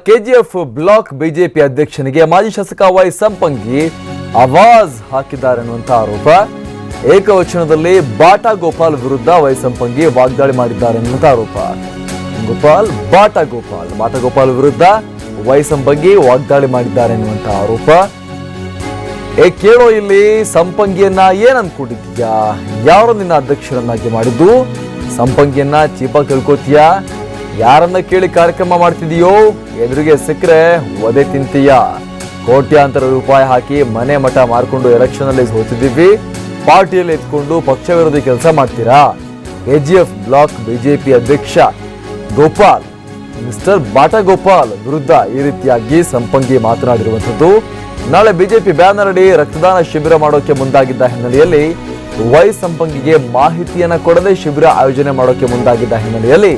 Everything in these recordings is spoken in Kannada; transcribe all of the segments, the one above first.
ಕೆಜಿಎಫ್ ಬ್ಲಾಕ್ ಬಿಜೆಪಿ ಅಧ್ಯಕ್ಷನಿಗೆ ಮಾಜಿ ಶಾಸಕ ವೈ ಸಂಪಂಗಿ ಆವಾಜ್ ಹಾಕಿದ್ದಾರೆ ಅನ್ನುವಂಥ ಆರೋಪ. ಏಕವಚನದಲ್ಲಿ ಬಾಟಾ ಗೋಪಾಲ್ ವಿರುದ್ಧ ವೈ ಸಂಪಂಗಿ ವಾಗ್ದಾಳಿ ಮಾಡಿದ್ದಾರೆ ಅನ್ನುವಂಥ ಆರೋಪ. ಬಾಟಾ ಗೋಪಾಲ್ ವಿರುದ್ಧ ವೈ ಸಂಪಂಗಿ ವಾಗ್ದಾಳಿ ಮಾಡಿದ್ದಾರೆ ಅನ್ನುವಂಥ ಆರೋಪ. ಕೇಳೋ ಇಲ್ಲಿ ಸಂಪಂಗಿಯನ್ನ ಏನ್ ಅನ್ಕೊಂಡಿದ್ಯಾ? ಯಾರು ನಿನ್ನ ಅಧ್ಯಕ್ಷರನ್ನಾಗಿ ಮಾಡಿದ್ದು? ಸಂಪಂಗಿಯನ್ನ ಚೀಪಾಗಿ ತಿಳ್ಕೋತೀಯಾ? ಯಾರನ್ನ ಕೇಳಿ ಕಾರ್ಯಕ್ರಮ ಮಾಡ್ತಿದೀಯೋ? ಎದುರಿಗೆ ಸಿಕ್ಕರೆ ಒದೆ ತಿಂತೀಯ. ಕೋಟ್ಯಾಂತರ ರೂಪಾಯಿ ಹಾಕಿ ಮನೆ ಮಠ ಮಾರ್ಕೊಂಡು ಎಲೆಕ್ಷನ್ ಅಲ್ಲಿ ಸೋತಿದ್ದೀವಿ, ಪಾರ್ಟಿಯಲ್ಲಿ ಎತ್ಕೊಂಡು ಪಕ್ಷ ವಿರೋಧಿ ಕೆಲಸ ಮಾಡ್ತೀರಾ? ಕೆಜಿಎಫ್ ಬ್ಲಾಕ್ ಬಿಜೆಪಿ ಅಧ್ಯಕ್ಷ ಗೋಪಾಲ್, ಮಿಸ್ಟರ್ ಬಾಟಾ ಗೋಪಾಲ್ ವಿರುದ್ಧ ಈ ರೀತಿಯಾಗಿ ಸಂಪಂಗಿ ಮಾತನಾಡಿರುವಂಥದ್ದು. ನಾಳೆ ಬಿಜೆಪಿ ಬ್ಯಾನರ್ ಅಡಿ ರಕ್ತದಾನ ಶಿಬಿರ ಮಾಡೋಕೆ ಮುಂದಾಗಿದ್ದ ಹಿನ್ನೆಲೆಯಲ್ಲಿ ವೈ ಸಂಪಂಗಿಗೆ ಮಾಹಿತಿಯನ್ನ ಕೊಡದೆ ಶಿಬಿರ ಆಯೋಜನೆ ಮಾಡೋಕೆ ಮುಂದಾಗಿದ್ದ ಹಿನ್ನೆಲೆಯಲ್ಲಿ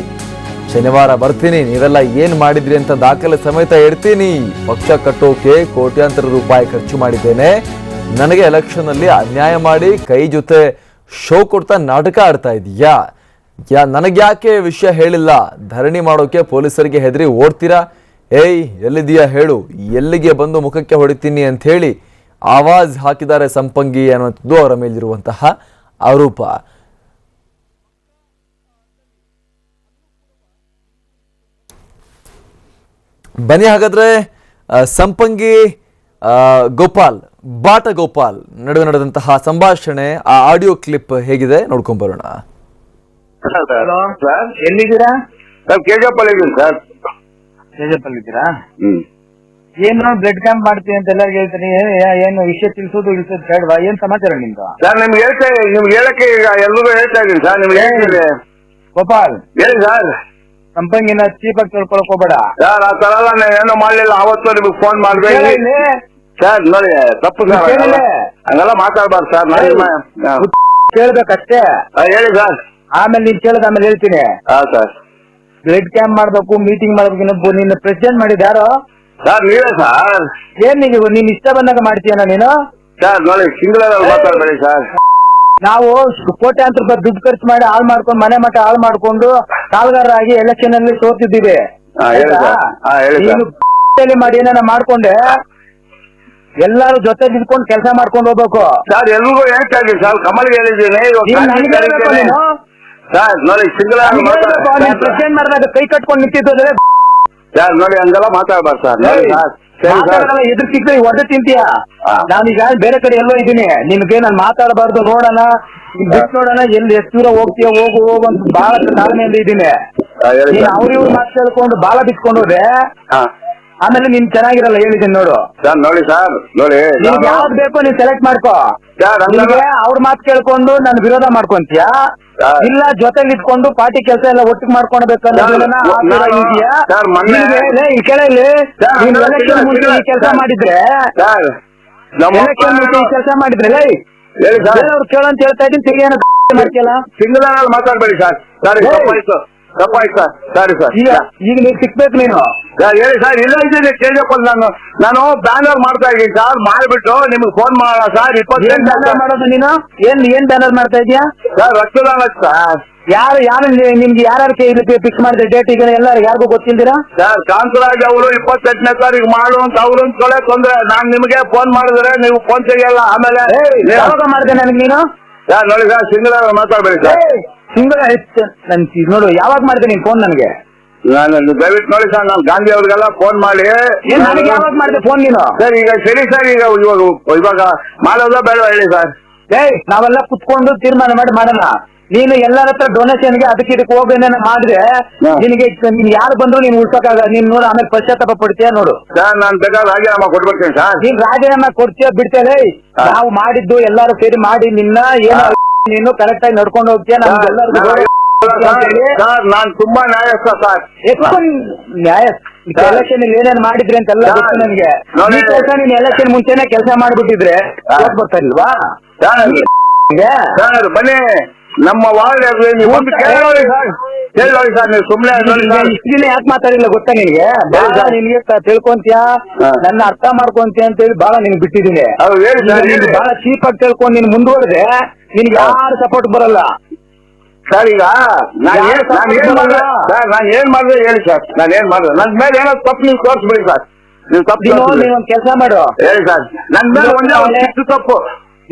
ಶನಿವಾರ ಬರ್ತೀನಿ, ನೀವೆಲ್ಲ ಏನ್ ಮಾಡಿದ್ರಿ ಅಂತ ದಾಖಲೆ ಸಮೇತ ಇಡ್ತೀನಿ, ಪಕ್ಷ ಕಟ್ಟೋಕೆ ಕೋಟ್ಯಾಂತರ ರೂಪಾಯಿ ಖರ್ಚು ಮಾಡಿದ್ದೇನೆ, ನನಗೆ ಎಲೆಕ್ಷನ್ ಅಲ್ಲಿ ಅನ್ಯಾಯ ಮಾಡಿ ಕೈ ಜೊತೆ ಶೋ ಕೊಡ್ತಾ ನಾಟಕ ಆಡ್ತಾ ಇದೀಯಾ? ನನಗ್ಯಾಕೆ ವಿಷಯ ಹೇಳಿಲ್ಲ? ಧರಣಿ ಮಾಡೋಕೆ ಪೊಲೀಸರಿಗೆ ಹೆದರಿ ಓಡ್ತೀರಾ? ಏಯ್ ಎಲ್ಲಿದೀಯಾ ಹೇಳು, ಎಲ್ಲಿಗೆ ಬಂದು ಮುಖಕ್ಕೆ ಹೊಡಿತೀನಿ ಅಂತ ಹೇಳಿ ಆವಾಜ್ ಹಾಕಿದ್ದಾರೆ ಸಂಪಂಗಿ ಅನ್ನುವಂಥದ್ದು ಅವರ ಮೇಲಿರುವಂತಹ ಆರೋಪ. ಬನ್ನಿ ಹಾಗಾದ್ರೆ ಸಂಪಂಗಿ ಬಾಟಾ ಗೋಪಾಲ್ ನಡುವೆ ನಡೆದಂತಹ ಸಂಭಾಷಣೆ, ಆ ಆಡಿಯೋ ಕ್ಲಿಪ್ ಹೇಗಿದೆ ನೋಡ್ಕೊಂಡ್ ಬರೋಣ. ಎಲ್ಲಿದ್ದೀರಾ? ಕೆಜೆಪಿ ಇದ್ದೀನಿ ಸರ್. ಕೆಜೆಪಿ ಇದ್ದೀರಾ? ಏನು ಬ್ಲಡ್ ಕ್ಯಾಂಪ್ ಮಾಡ್ತೀವಿ ಅಂತ ಎಲ್ಲರಿಗೂ ಹೇಳ್ತೀನಿ. ಏನು ವಿಷಯ ತಿಳಿಸೋದು ಬೇಡವಾ? ಏನ್ ಸಮಾಚಾರ ನಿಮ್ದು? ಸರ್ ನಿಮ್ಗೆ ಹೇಳಕ್ಕೆ ಈಗ ಎಲ್ರಿಗೂ ಹೇಳ್ತಾ ಇದ್ದೀನಿ ಸರ್. ನಿಮ್ಗೆ ಹೇಳ್ತೀನಿ ಗೋಪಾಲ್, ಹೇಳಿ ಸರ್. ಸಂಪಂಗಿನ ಚೀಪಾಗಿ ತಿಳ್ಕೊಳಕ್ ಹೋಗ್ಬೇಡ ಸರ್. ಆ ತರ ಎಲ್ಲ ಏನೋ ಮಾಡ್ಲಿಲ್ಲ. ಅವತ್ತು ನಿಮ್ಗೆ ಫೋನ್ ಮಾಡ್ಬೇಕು ಸರ್. ನೋಡಿ ತಪ್ಪು ಸರ್, ಹಂಗೆಲ್ಲ ಮಾತಾಡ್ಬಾರ್ದು ಸರ್. ಕೇಳ್ಬೇಕಷ್ಟೇ. ಹೇಳಿ ಸರ್. ಆಮೇಲೆ ನೀನ್ ಕೇಳದ ಆಮೇಲೆ ಹೇಳ್ತೀನಿ. ಹಾ ಸರ್. ಬ್ಲಡ್ ಕ್ಯಾಂಪ್ ಮಾಡ್ಬೇಕು, ಮೀಟಿಂಗ್ ಮಾಡ್ಬೇಕು. ನಿನ್ನ ಪ್ರೆಸಿಡೆಂಟ್ ಮಾಡಿದ ಯಾರು ಸರ್? ನೀವೇ ಸರ್. ಏನ್ ನೀವು ನೀನ್ ಇಷ್ಟ ಬಂದಾಗ ಮಾಡ್ತೀಯನ ನೀನು? ಸರ್ ನೋಡಿ, ಸಿಂಗಲ್ ಮಾತಾಡ್ಬೇಡಿ ಸರ್. ನಾವು ಕೋಟ್ಯಾಂತರ ರೂಪಾಯಿ ದುಡ್ಡು ಖರ್ಚು ಮಾಡಿ ಹಾಳು ಮಾಡ್ಕೊಂಡು ಮನೆ ಮಠ ಹಾಳು ಮಾಡ್ಕೊಂಡು ಕಾಲ್ಗಾರರಾಗಿ ಎಲೆಕ್ಷನ್ ಅಲ್ಲಿ ಸೋತಿದ್ದೀವಿ. ನೀನು ಮಾಡಿ ಏನಾರ ಮಾಡ್ಕೊಂಡೆ ಎಲ್ಲಾರು ಜೊತೆ ನಿಂತ್ಕೊಂಡು ಕೆಲಸ ಮಾಡ್ಕೊಂಡು ಹೋಗ್ಬೇಕು ಸರ್. ಎಲ್ರಿಗೂ ಹೇಳ್ತಾ ಇದ್ದೀನಿ ಸರ್. ಕಮಲ್ಗೆ ಹೇಳಿದ್ದೀನಿ ಸರ್. ನೋಡಿ ಸಿಂಗಲ್ ಪ್ರೆಸಿಡೆಂಟ್ ಮಾಡಿದಾಗ ಕೈ ಕಟ್ಕೊಂಡು ನಿಂತಿದ್ದರೆ ಸರ್. ನೋಡಿ ಹಂಗೆಲ್ಲ ಮಾತಾಡ್ಬಾರ್ದು ಸರ್. ನೋಡಿ ಸರ್, ಎದುರು ಸಿಕ್ಕ ಒಡ್ಡೆ ತಿಂತೀಯ. ನಾನೀಗ ಬೇರೆ ಕಡೆ ಎಲ್ಲೋ ಇದ್ದೀನಿ, ನಿಮ್ಗೆ ನಾನು ಮಾತಾಡಬಾರ್ದು. ನೋಡೋಣ ಬಿಟ್ಟು ನೋಡೋಣ, ಎಲ್ಲಿ ಎಷ್ಟು ದೂರ ಹೋಗ್ತೀಯ ಹೋಗು ಅಂತ ಬಹಳ ತಾಳ್ಮೆಯಿಂದ ಇದ್ದೀನಿ. ಅವ್ರ ಇವ್ರು ಮಾತು ಕೇಳ್ಕೊಂಡು ಬಾಲ ಬಿಟ್ಕೊಂಡು ಹೋದ್ರೆ ಆಮೇಲೆ ನೀನ್ ಚೆನ್ನಾಗಿರಲ್ಲ. ಹೇಳಿದ್ದೀನಿ ನೋಡು ಸರ್. ನೋಡಿ ಸರ್, ನೋಡಿ ನಿಮ್ಗೆ ಯಾವ್ದು ಬೇಕೋ ನೀನ್ ಸೆಲೆಕ್ಟ್ ಮಾಡ್ಕೋ. ಅವ್ರ ಮಾತು ಕೇಳ್ಕೊಂಡು ನಾನು ವಿರೋಧ ಮಾಡ್ಕೊಂತೀಯ, ಇಲ್ಲ ಜೊತೆಲಿ ಇಟ್ಕೊಂಡು ಪಾರ್ಟಿ ಕೆಲಸ ಎಲ್ಲ ಒಟ್ಟಿಗೆ ಮಾಡ್ಕೊಳ್ಬೇಕಲ್ಲ ಕೇಳಲಿ. ನೀನ್ ಎಲೆಕ್ಷನ್ ಮುಂಚೆ ಈ ಕೆಲಸ ಮಾಡಿದ್ರೆ ಕೆಲಸ ಮಾಡಿದ್ರೆ ಅವ್ರು ಕೇಳಂತ ಹೇಳ್ತಾ ಇದ್ದೀನಿ. ತಿರುಗೇನ ಮಾಡ್ತಿಯಲ್ಲ? ಸಿಂಗಲ್ ಮಾತಾಡ್ಬೇಡಿ ಸರ್. ಸರಿ ತಪ್ಪಾಯ್ತು ಸರ್. ಸರಿ ಸರ್. ಈಗ ನೀನ್ ಸಿಕ್ಬೇಕು ನೀನು. ಹೇಳಿ ಸರ್. ಇಲ್ಲ ಇದ್ದೀನಿ ಕೆಜೆಪಿ. ನಾನು ಬ್ಯಾನರ್ ಮಾಡ್ತಾ ಇದ್ದೀನಿ ಸರ್. ಮಾಡ್ಬಿಟ್ಟು ನಿಮ್ಗೆ ಫೋನ್ ಮಾಡೋಣ ಸರ್. 28 ಮಾಡೋದು ನೀನು? ಏನ್ ಬ್ಯಾನರ್ ಮಾಡ್ತಾ ಇದೀಯಾ ಸರ್? ರಕ್ತದಾನ ಸರ್. ಯಾರು ನಿಮ್ಗೆ ಯಾರು ಫಿಕ್ಸ್ ಮಾಡಿದ್ರೆ ಡೇಟ್? ಈಗ ಎಲ್ಲರೂ ಯಾರಿಗೂ ಗೊತ್ತಿಲ್ದಿರಾ ಸರ್? ಕಾಂತರಾಜ್ ಅವರು 28ನೇ ತಾರೀಕು ಮಾಡು ಅಂತ ಅವ್ರು ತೊಂದ್ರೆ. ನಾನ್ ನಿಮ್ಗೆ ಫೋನ್ ಮಾಡಿದ್ರೆ ನೀವು ಫೋನ್ ತೆಗಿಯಲ್ಲ. ಆಮೇಲೆ ಯಾವಾಗ ಮಾಡಿದೆ ನನಗೆ ನೀನು? ಸರ್ ನೋಡಿ ಸರ್, ಸಿಂಗಲ್ ಮಾತಾಡ್ಬೇಡಿ ಸರ್. ಸಿಂಗಲ್ ನೋಡು, ಯಾವಾಗ ಮಾಡಿದೆ ನೀನ್ ಫೋನ್ ನನಗೆ? ನಾನು ದಯವಿಟ್ಟು ನೋಡಿ ಸರ್, ನಾನು ಗಾಂಧಿ ಅವ್ರಿಗೆಲ್ಲ ಫೋನ್ ಮಾಡಿ ನನಗೆ ಯಾವಾಗ ಮಾಡಿದೆ ಫೋನ್ ನೀನು? ಸರ್ ಈಗ ಸರಿ ಸರ್. ಇವಾಗ ಮಾಡೋದ ಬೇಡ ಹೇಳಿ ಸರ್. ನಾವೆಲ್ಲ ಕುತ್ಕೊಂಡು ತೀರ್ಮಾನ ಮಾಡಿ ಮಾಡೋಣ. ನೀನು ಎಲ್ಲರ ಹತ್ರ ಡೊನೇಷನ್ಗೆ ಅದಕ್ಕೆ ಇದಕ್ಕೆ ಹೋಗೋಣ ಮಾಡಿದ್ರೆ ನಿನಗೆ ಯಾರು ಬಂದ್ರು ನೀನ್ ಉಳ್ಸಕ್ಕಾಗ. ನೀನ್ ನೋಡು ಆಮೇಲೆ ಪಶ್ಚಾತ್ತಾಪ ಪಡ್ತೀಯ ನೋಡು ಸರ್. ನಾನ್ ಬೇಕಾದ್ರೆ ರಾಜೀನಾಮಾ ಕೊಟ್ಬಿಡ್ತೀನಿ ಸರ್. ನೀನ್ ರಾಜೀನಾಮಾ ಕೊಡ್ತೀಯ ಬಿಡ್ತೇನೆ. ನಾವು ಮಾಡಿದ್ದು ಎಲ್ಲಾರು ಸೇರಿ ಮಾಡಿ ನಿನ್ನ ಏನು ನೀನು ಕರೆಕ್ಟ್ ಆಗಿ ನಡ್ಕೊಂಡು ಹೋಗ್ತೀಯ. ಸರ್ ನಾನ್ ತುಂಬಾ ನ್ಯಾಯಸ್ಥ ಸರ್. ನ್ಯಾಯ ಎಲೆಕ್ಷನ್ ಏನೇನ್ ಮಾಡಿದ್ರಿ ಅಂತೆಲ್ಲ ಗೊತ್ತು ನನಗೆ. ನೀನ್ ಎಲೆಕ್ಷನ್ ಮುಂಚೆನೆ ಕೆಲಸ ಮಾಡ್ಬಿಟ್ಟಿದ್ರೆ ಬರ್ತಾ ಇಲ್ವಾ ಸರ್? ಬನ್ನಿ ನಮ್ಮ ವಾರ್ಡ್ ಕೇಳಿ ಸರ್. ನೀವು ಸುಮ್ನೆ ಇಷ್ಟಿನ ಯಾಕೆ ಮಾತಾಡಿಲ್ಲ ಗೊತ್ತಾ ನಿನ್ಗೆ? ನಿನ್ಗೆ ತಿಳ್ಕೊಂತೀಯ, ನನ್ನ ಅರ್ಥ ಮಾಡ್ಕೊಂತೀಯ ಅಂತ ಹೇಳಿ ಬಹಳ ನಿನ್ಗೆ ಬಿಟ್ಟಿದ್ದೀನಿ. ಬಹಳ ಚೀಪ್ ಆಗಿ ತಿಳ್ಕೊಂಡು ನೀನ್ ಮುಂದುವರೆದ್ರೆ ನಿನ್ಗೆ ಯಾರು ಸಪೋರ್ಟ್ ಬರಲ್ಲ. ಸರ್ ಈಗ ನಾನು ಯಾರು ಏನ್ ಮಾಡಿದೆ ತಪ್ಪು ಸರ್, ನಾನು ಏನ್ ಮಾಡಿದೆ ಹೇಳಿ ಸರ್, ನಾನು ಏನ್ ಮಾಡಿದೆ ನನ್ನ ಮೇಲೆ ಏನೋ ತಪ್ಪು ನೀವು ತೋರಿಸ್ಬಿಡಿ ಸರ್, ನೀವು ತಪ್ಪು ತೋರಿಸ್ಬಿಡಿ. ನೀವೊಂದ್ ಕೆಲಸ ಮಾಡು, ಹೇಳಿ ಸರ್, ನನ್ನ ಮೇಲೆ ಒಂದೇ ಒಂದು ಚಿಕ್ಕ ತಪ್ಪು.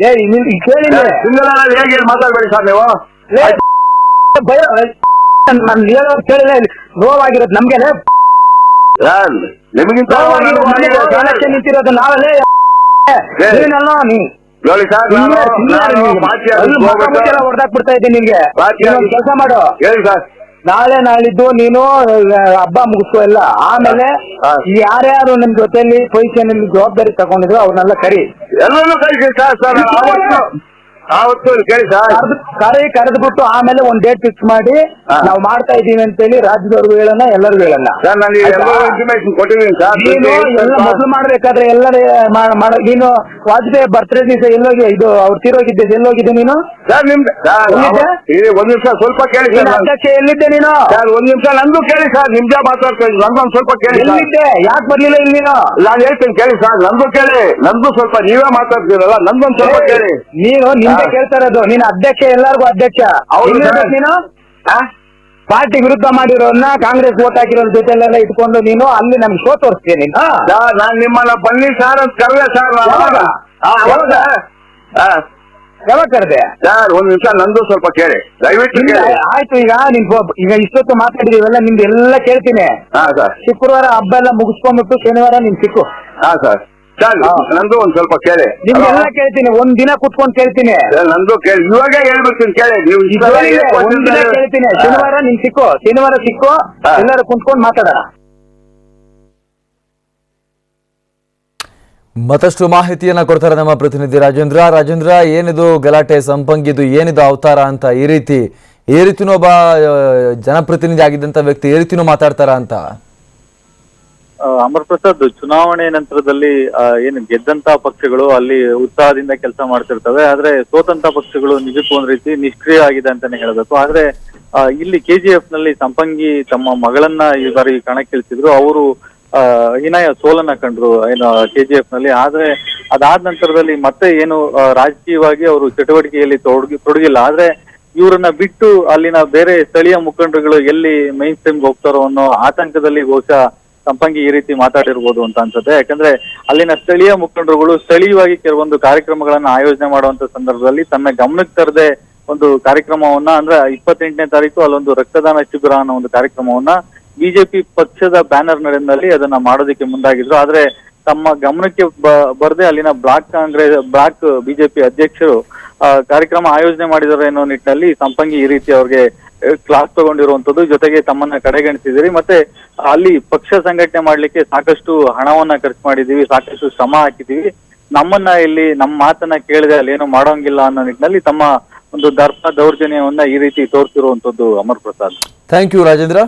ಕೇಳಿ ಸಿಂಗಲ್ ಹೇಗೆ ಮಾತಾಡ್ಬೇಡಿ ಸರ್ ನೀವು. ಭಯ ನಾನು ಹೇಳೋದು ಕೇಳಿದ್ರೆ ನೋವಾಗಿರೋದು ನಮ್ಗೆ ಸರ್ ನಿಮಗಿಂತ ನಿಂತಿರೋದು ನಾವಲ್ಲೇ ನೀನಲ್ಲ ನೀ ಹೇಳಿ ಸರ್, ಹೊಡೆದಾಕ್ಬಿಡ್ತಾ ಇದ್ದೀನಿ ನಿನ್ಗೆ. ಕೆಲಸ ಮಾಡು, ಹೇಳಿ ಸರ್. ನಾಳಿದ್ದು ನೀನು ಹಬ್ಬ ಮುಗಿಸೋ ಎಲ್ಲ, ಆಮೇಲೆ ಯಾರ್ಯಾರು ನಿಮ್ ಜೊತೆಲಿ ಪೊಸಿಷನ್ ಜವಾಬ್ದಾರಿ ತಗೊಂಡಿದ್ರು ಅವ್ರನ್ನೆಲ್ಲ ಕರಿ, ಎಲ್ಲರೂ ಕರೀರಿ ಸರ್. ಅವತ್ತು ಕೇಳಿ ಸರ್, ಕರೆದ್ಬಿಟ್ಟು ಆಮೇಲೆ ಒಂದ್ ಡೇಟ್ ಫಿಕ್ಸ್ ಮಾಡಿ ನಾವು ಮಾಡ್ತಾ ಇದೀವಿ ಅಂತೇಳಿ ರಾಜ್ಯದವ್ರಿಗೂ ಹೇಳೋಣ, ಎಲ್ಲರಿಗೂ ಹೇಳೋಣ. ಸರ್ ನಾನು ಇನ್ಫಾರ್ಮೇಶನ್ ಕೊಟ್ಟಿದ್ದೀನಿ ಸರ್. ನೀನು ಎಲ್ಲ ಮೊದಲು ಮಾಡ್ಬೇಕಾದ್ರೆ ಎಲ್ಲರೂ ನೀನು ವಾಜಪೇಯಿ ಬರ್ತ್ಡೇ ದಿವಸ ಎಲ್ಲೋಗಿ, ಇದು ಅವ್ರು ತೀರೋಗಿದ್ದೆ ಎಲ್ಲೋಗಿದ್ದೆ ನೀನು ಸರ್? ನಿಮ್ದು ಒಂದ್ ನಿಮಿಷ ಸ್ವಲ್ಪ ಕೇಳಿ ಸರ್. ಅಧ್ಯಕ್ಷ ಎಲ್ಲಿದ್ದೆ ನೀನು ಸರ್? ಒಂದ್ ನಿಮಿಷ ನಂದು ಕೇಳಿ ಸರ್, ನಿಮ್ಜ ಮಾತಾಡ್ತಾ ಇದ್ದೀನಿ, ನಂದೊಂದು ಸ್ವಲ್ಪ ಕೇಳಿ. ಎಲ್ಲಿದ್ದೆ, ಯಾಕೆ ಬರ್ಲಿಲ್ಲ ಇಲ್ಲಿ ನೀನು? ನಾನು ಹೇಳ್ತೀನಿ ಕೇಳಿ ಸರ್, ನಂದು ಕೇಳಿ, ನಂದು ಸ್ವಲ್ಪ ನೀವೇ ಮಾತಾಡ್ತೀರಲ್ಲ, ನಂದೊಂದು ಸ್ವಲ್ಪ ಕೇಳಿ. ನೀನು ನಿಮ್ಗೆ ಕೇಳ್ತಾ ಇರೋದು, ನೀನು ಅಧ್ಯಕ್ಷ, ಎಲ್ಲರಿಗೂ ಅಧ್ಯಕ್ಷ. ನೀನು ಪಾರ್ಟಿ ವಿರುದ್ಧ ಮಾಡಿರೋನ್ನ ಕಾಂಗ್ರೆಸ್ ಓಟ್ ಹಾಕಿರೋ ಜೊತೆಲೆಲ್ಲ ಇಟ್ಕೊಂಡು ನೀನು ಅಲ್ಲಿ ನಮ್ಗೆ ಶೋ ತೋರಿಸ್ತೀಯ ನೀನು. ನಾನು ನಿಮ್ಮನ್ನ ಬನ್ನಿ ಸರ್ ಅಂತ ಕರೆದೆ ಸರ್. ಯಾವಾಗ ಕರೆದೆ ಸರ್? ಒಂದ್ ನಿಮಿಷ ನಂದು ಸ್ವಲ್ಪ ಕೇಳಿ ದಯವಿಟ್ಟು. ಆಯ್ತು, ಈಗ ಇಷ್ಟೊತ್ತು ಮಾತಾಡಿದೀವಲ್ಲ, ನಿಮ್ದು ಎಲ್ಲ ಕೇಳ್ತೀನಿ. ಹಾ ಸರ್. ಶುಕ್ರವಾರ ಹಬ್ಬ ಎಲ್ಲ ಮುಗಿಸ್ಕೊಂಡ್ಬಿಟ್ಟು ಶನಿವಾರ ನಿಮ್ ಸಿಕ್ಕು. ಹಾ ಸರ್. ಸರ್ ನಂದು ಒಂದ್ ಸ್ವಲ್ಪ ಕೇಳಿ. ನಿಮ್ಗೆಲ್ಲ ಕೇಳ್ತೀನಿ, ಒಂದ್ ದಿನ ಕುತ್ಕೊಂಡು ಕೇಳ್ತೀನಿ. ನಂದು ಕೇಳಿ, ಇವಾಗ ಹೇಳ್ಬಿಡ್ತೀನಿ ಕೇಳಿ. ನೀವು ಒಂದ್ ದಿನ ಕೇಳ್ತೀನಿ, ಶನಿವಾರ ನಿಮ್ ಸಿಕ್ಕು, ಶನಿವಾರ ಸಿಕ್ಕು, ಎಲ್ಲರೂ ಕುಂತ್ಕೊಂಡು ಮಾತಾಡೋಣ. ಮತ್ತಷ್ಟು ಮಾಹಿತಿಯನ್ನ ಕೊಡ್ತಾರೆ ನಮ್ಮ ಪ್ರತಿನಿಧಿ ರಾಜೇಂದ್ರ, ಏನಿದು ಗಲಾಟೆ, ಸಂಪಂಗಿದು ಏನಿದು ಅವತಾರ ಅಂತ ಈ ರೀತಿನೂ ಒಬ್ಬ ಜನಪ್ರತಿನಿಧಿ ಆಗಿದ್ದಂತ ವ್ಯಕ್ತಿ ಈ ರೀತಿನೂ ಮಾತಾಡ್ತಾರ ಅಂತ? ಅಮರ್ ಪ್ರಸಾದ್, ಚುನಾವಣೆ ನಂತರದಲ್ಲಿ ಏನು ಗೆದ್ದಂತ ಪಕ್ಷಗಳು ಅಲ್ಲಿ ಉತ್ಸಾಹದಿಂದ ಕೆಲಸ ಮಾಡ್ತಿರ್ತವೆ, ಆದ್ರೆ ಸೋತಂತ ಪಕ್ಷಗಳು ನಿಜಕ್ಕೂ ಒಂದ್ ರೀತಿ ನಿಷ್ಕ್ರಿಯ ಆಗಿದೆ ಅಂತಾನೆ ಹೇಳ್ಬೇಕು. ಆದ್ರೆ ಇಲ್ಲಿ KGF ನಲ್ಲಿ ಸಂಪಂಗಿ ತಮ್ಮ ಮಗಳನ್ನ ಈ ಬಾರಿ ಕಣಕ್ಕಿಳಿಸಿದ್ರು. ಅವರು ಹೀನಾಯ ಸೋಲನ್ನ ಕಂಡ್ರು ಏನು KGF ನಲ್ಲಿ. ಆದ್ರೆ ಅದಾದ ನಂತರದಲ್ಲಿ ಮತ್ತೆ ಏನು ರಾಜಕೀಯವಾಗಿ ಅವರು ಚಟುವಟಿಕೆಯಲ್ಲಿ ತೊಡಗಿಲ್ಲ. ಆದ್ರೆ ಇವರನ್ನ ಬಿಟ್ಟು ಅಲ್ಲಿನ ಬೇರೆ ಸ್ಥಳೀಯ ಮುಖಂಡರುಗಳು ಎಲ್ಲಿ ಮೈನ್ ಸ್ಟ್ರೀಮ್ಗೆ ಹೋಗ್ತಾರೋ ಅನ್ನೋ ಆತಂಕದಲ್ಲಿ ಬಹುಶಃ ಸಂಪಂಗಿ ಈ ರೀತಿ ಮಾತಾಡಿರ್ಬೋದು ಅಂತ ಅನ್ಸುತ್ತೆ. ಯಾಕಂದ್ರೆ ಅಲ್ಲಿನ ಸ್ಥಳೀಯ ಮುಖಂಡರುಗಳು ಸ್ಥಳೀಯವಾಗಿ ಕೆಲವೊಂದು ಕಾರ್ಯಕ್ರಮಗಳನ್ನ ಆಯೋಜನೆ ಮಾಡುವಂತ ಸಂದರ್ಭದಲ್ಲಿ ತನ್ನ ಗಮನಕ್ಕೆ ತರದೆ ಒಂದು ಕಾರ್ಯಕ್ರಮವನ್ನ, ಅಂದ್ರೆ 28ನೇ ತಾರೀಕು ಅಲ್ಲೊಂದು ರಕ್ತದಾನ ಶಿಬಿರ ಅನ್ನೋ ಒಂದು ಕಾರ್ಯಕ್ರಮವನ್ನ ಬಿಜೆಪಿ ಪಕ್ಷದ ಬ್ಯಾನರ್ ನಡೆದಲ್ಲಿ ಅದನ್ನ ಮಾಡೋದಕ್ಕೆ ಮುಂದಾಗಿದ್ರು. ಆದ್ರೆ ತಮ್ಮ ಗಮನಕ್ಕೆ ಬರದೆ ಅಲ್ಲಿನ ಬ್ಲಾಕ್ ಬಿಜೆಪಿ ಅಧ್ಯಕ್ಷರು ಕಾರ್ಯಕ್ರಮ ಆಯೋಜನೆ ಮಾಡಿದಾರೆ ಅನ್ನೋ ನಿಟ್ಟಿನಲ್ಲಿ ಸಂಪಂಗಿ ಈ ರೀತಿ ಅವ್ರಿಗೆ ಕ್ಲಾಸ್ ತಗೊಂಡಿರುವಂತದ್ದು, ಜೊತೆಗೆ ತಮ್ಮನ್ನ ಕಡೆಗಣಿಸಿದಿರಿ. ಮತ್ತೆ ಅಲ್ಲಿ ಪಕ್ಷ ಸಂಘಟನೆ ಮಾಡ್ಲಿಕ್ಕೆ ಸಾಕಷ್ಟು ಹಣವನ್ನ ಖರ್ಚು ಮಾಡಿದೀವಿ, ಸಾಕಷ್ಟು ಶ್ರಮ ಹಾಕಿದೀವಿ, ನಮ್ಮನ್ನ ಇಲ್ಲಿ ನಮ್ಮ ಮಾತನ್ನ ಕೇಳಿದೆ ಅಲ್ಲಿ ಏನು ಮಾಡೋಂಗಿಲ್ಲ ಅನ್ನೋ ನಿಟ್ಟಿನಲ್ಲಿ ತಮ್ಮ ಒಂದು ದರ್ಪ ದೌರ್ಜನ್ಯವನ್ನ ಈ ರೀತಿ ತೋರ್ತಿರುವಂತದ್ದು. Amar Prasad, thank you Rajendra.